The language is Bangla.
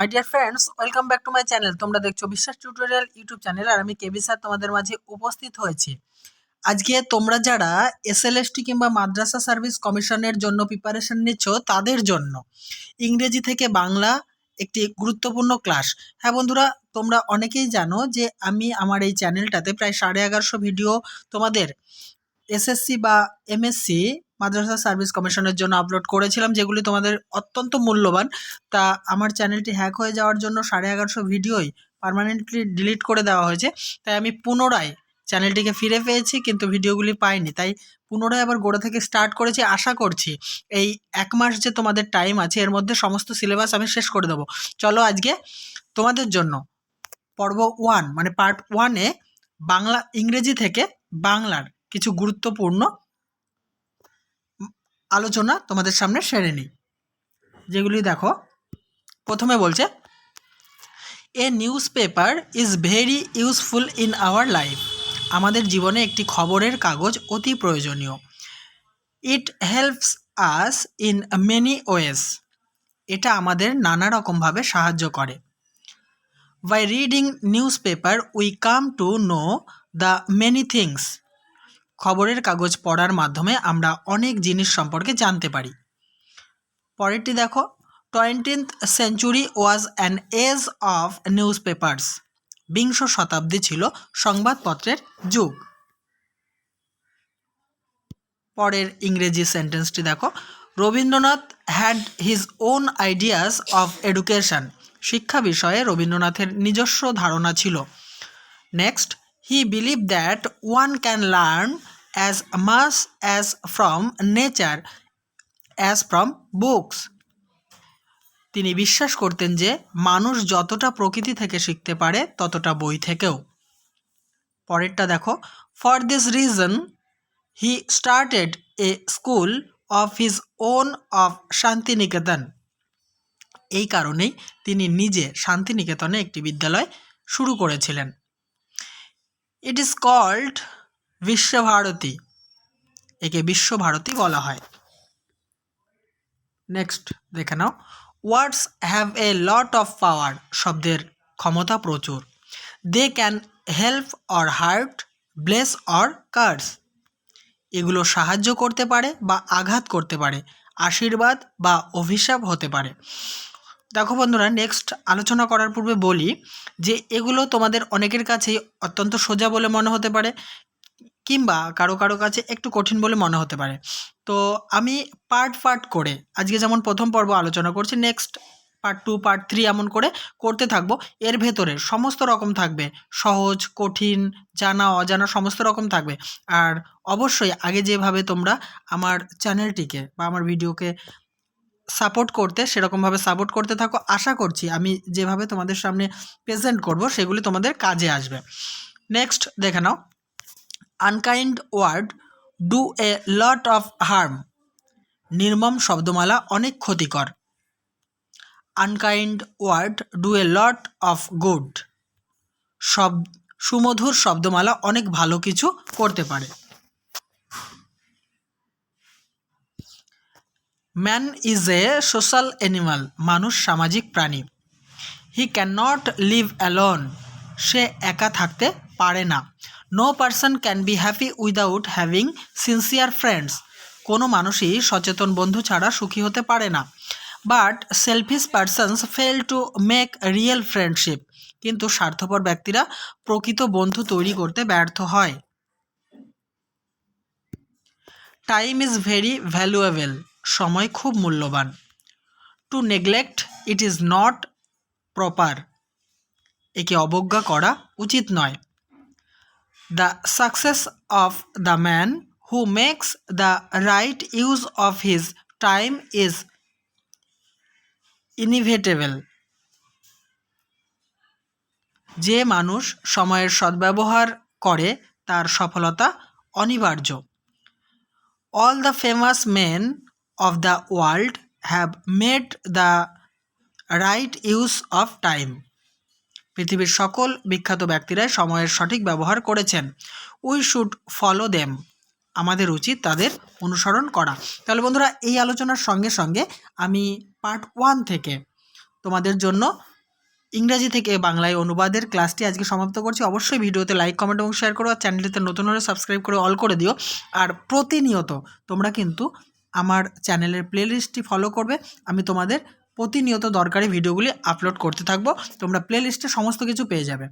My dear friends, welcome back to my channel. তোমরা দেখছো বিশ্বাস টিউটোরিয়াল ইউটিউব চ্যানেল, আর আমি কেবি স্যার তোমাদের মাঝে উপস্থিত হয়েছি। আজকে তোমরা যারা এসএলএসটি কিংবা মাদ্রাসা সার্ভিস কমিশনের জন্য প্রিপারেশন নিচ্ছ, তাদের জন্য ইংরেজি থেকে বাংলা একটি গুরুত্বপূর্ণ ক্লাস। হ্যাঁ বন্ধুরা, তোমরা অনেকেই জানো যে আমি আমার এই চ্যানেলটাতে প্রায় 1150 ভিডিও তোমাদের এসএসসি বা এমএসসি মাদ্রাসা সার্ভিস কমিশনের জন্য আপলোড করেছিলাম, যেগুলি তোমাদের অত্যন্ত মূল্যবান। তা আমার চ্যানেলটি হ্যাক হয়ে যাওয়ার জন্য 1150 ভিডিওই পার্মানেন্টলি ডিলিট করে দেওয়া হয়েছে। তাই আমি পুনরায় চ্যানেলটিকে ফিরে পেয়েছি, কিন্তু ভিডিওগুলি পাইনি। তাই পুনরায় আবার গোড়া থেকে স্টার্ট করেছি। আশা করছি এই 1 মাস যে তোমাদের টাইম আছে, এর মধ্যে সমস্ত সিলেবাস আমি শেষ করে দেবো। চলো আজকে তোমাদের জন্য পর্ব 1 মানে পার্ট 1-এ বাংলা ইংরেজি থেকে বাংলার কিছু গুরুত্বপূর্ণ আলোচনা তোমাদের সামনে সেরে নিই, যেগুলি দেখো। প্রথমে বলছে, a newspaper is very useful in our life. আমাদের জীবনে একটি খবরের কাগজ অতি প্রয়োজনীয়। It helps us in many ways. এটা আমাদের নানা রকমভাবে সাহায্য করে। By reading newspaper we come to know the many things. খবরের কাগজ পড়ার মাধ্যমে আমরা অনেক জিনিস সম্পর্কে জানতে পারি। পরেরটি দেখো, 20th century was an age of newspapers. বিংশ শতাব্দী ছিল সংবাদপত্রের যুগ। পরের ইংরেজি সেন্টেন্সটি দেখো, Rabindranath had his own ideas of education. শিক্ষা বিষয়ে রবীন্দ্রনাথের নিজস্ব ধারণা ছিল। Next, he believe that one can learn as much as from nature as from books. তিনি বিশ্বাস করতেন যে মানুষ যতটা প্রকৃতি থেকে শিখতে পারে ততটা বই থেকেও। পরেরটা দেখো, for this reason he started a school of his own of Santiniketan. এই কারণেই তিনি নিজে শান্তিনিকেতনে একটি বিদ্যালয় শুরু করেছিলেন। It is called Visva Bharati. একে বিশ্বভারতী বলা হয়। নেক্সট দেখে নাও, ওয়ার্ডস have a lot of power. শব্দের ক্ষমতা প্রচুর। They can help or hurt, bless or curse. এগুলো সাহায্য করতে পারে বা আঘাত করতে পারে, আশীর্বাদ বা অভিশাপ হতে পারে। দেখো বন্ধুরা, নেক্সট আলোচনা করার পূর্বে বলি যে এগুলো তোমাদের অনেকের কাছেই অত্যন্ত সোজা বলে মনে হতে পারে, কিংবা কারো কারো কাছে একটু কঠিন বলে মনে হতে পারে। তো আমি পার্ট করে আজকে যেমন প্রথম পর্ব আলোচনা করছি, নেক্সট পার্ট 2, পার্ট 3 এমন করে করতে থাকবো। এর ভেতরে সমস্ত রকম থাকবে, সহজ, কঠিন, জানা অজানা সমস্ত রকম থাকবে। আর অবশ্যই আগে যেভাবে তোমরা আমার চ্যানেলটিকে বা আমার ভিডিওকে সাপোর্ট করতে, সেরকমভাবে সাপোর্ট করতে থাকো। আশা করছি আমি যেভাবে তোমাদের সামনে প্রেজেন্ট করব সেগুলি তোমাদের কাজে আসবে। নেক্সট দেখে নাও, unkind word do a lot of harm. নির্মম শব্দমালা অনেক ক্ষতিকর। Unkind word do a lot of good. সুমধুর শব্দমালা অনেক ভালো কিছু করতে পারে। Man is a social animal. মানুষ সামাজিক প্রাণী। He can not live alone. সে একা থাকতে পারে না। No person can be happy without having sincere friends. কোনো মানুষই সচেতন বন্ধু ছাড়া সুখী হতে পারে না। But selfish persons fail to make real friendship. কিন্তু স্বার্থপর ব্যক্তিরা প্রকৃত বন্ধু তৈরি করতে ব্যর্থ হয়। Time is very valuable. সময় খুব মূল্যবান। To neglect it is not proper. একে অবজ্ঞা করা উচিত নয়। The success of the man who makes the right use of his time is inevitable. যে মানুষ সময়ের সদ্ব্যবহার করে তার সফলতা অনিবার্য। All the famous men of the world have made the right use of time. পৃথিবীর সকল বিখ্যাত ব্যক্তিরাই সময়ের সঠিক ব্যবহার করেছেন। We should follow them. আমাদের উচিত তাদের অনুসরণ করা। তাহলে বন্ধুরা, এই আলোচনার সঙ্গে সঙ্গে আমি পার্ট 1 থেকে তোমাদের জন্য ইংরাজি থেকে বাংলায় অনুবাদের ক্লাসটি আজকে সমাপ্ত করছি। অবশ্যই ভিডিওতে লাইক, কমেন্ট এবং শেয়ার করো। আর চ্যানেলটিতে নতুন হলে সাবস্ক্রাইব করে অল করে দিও। আর প্রতিনিয়ত তোমরা কিন্তু আমার চ্যানেলের প্লেলিস্টটি ফলো করবে। আমি তোমাদের প্রতিনিয়ত দরকারি ভিডিওগুলি আপলোড করতে থাকবো। তোমরা প্লেলিস্টে সমস্ত কিছু পেয়ে যাবে।